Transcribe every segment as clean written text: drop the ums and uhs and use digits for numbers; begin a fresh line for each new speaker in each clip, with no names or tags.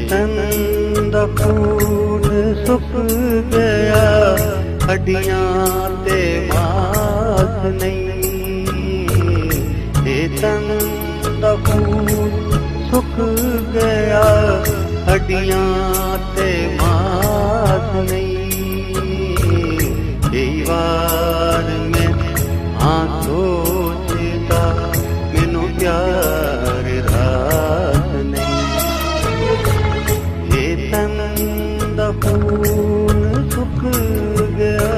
तन दा खून सुक गया, हड्डियां ते मास नहीं। ये तन दा खून सुक गया, हड्डियां ते मास नहीं। कई बार मैं सोचता मैनू प्यार रास नहीं। ये तन दा खून सुक गया।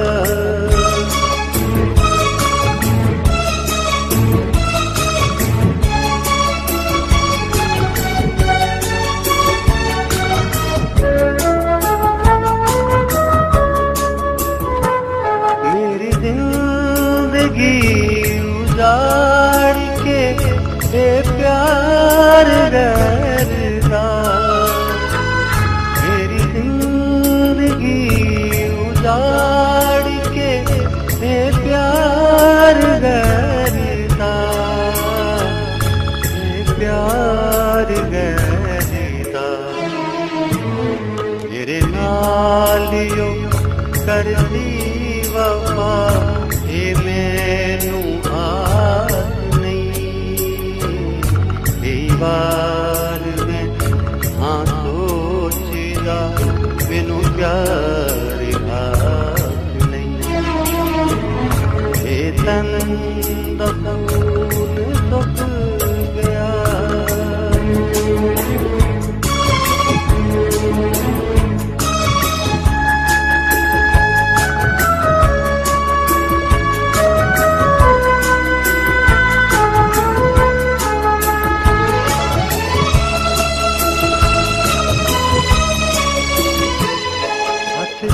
उजाड़ के प्यार रहता, मेरी जिंदगी उजाड़ के प्यार रहता, प्यार रहता। मेरे नालियों कर दी वफा, ये मैनू बार मैं सोचदा मैनू प्यार नहीं। ये तन दा खून सुक गया।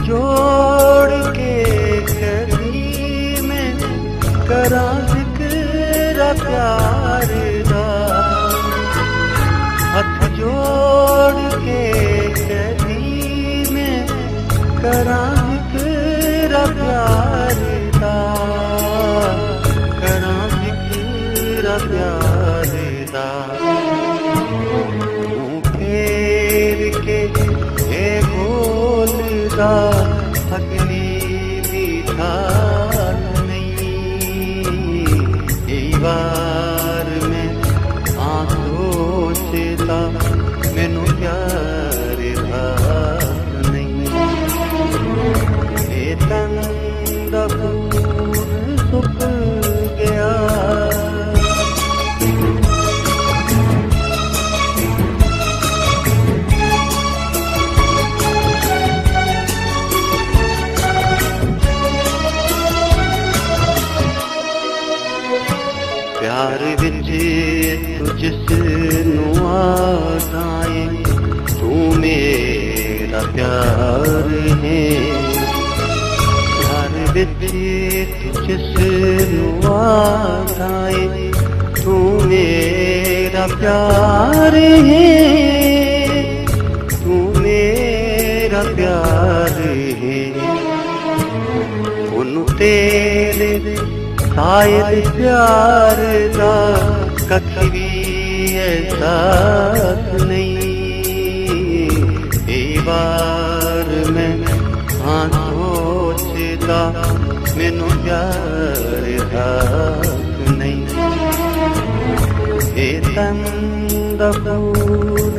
जोड़ के करी में करा जिक्र प्यार दा, हाथ जोड़ के करी में करा जिक्र प्यार दा, करा जिक्र प्यार दा। फेर के बोलदा अगली भी ठाक नहीं। कई बार मैं सोचता मैनू प्यार नहीं। ये तन दा खून सुक गया। प्यार विच तू जिसनू आसाए, तू मेरा प्यार है। प्यार विच तू जिसनू आसाए, तू मेरा प्यार है, तू मेरा प्यार है। उन्नू तेरे शायद प्यार दा कख भी एहसास नहीं। कई बार मैं सोचदा मैनू प्यार नहीं। ये तन दा खून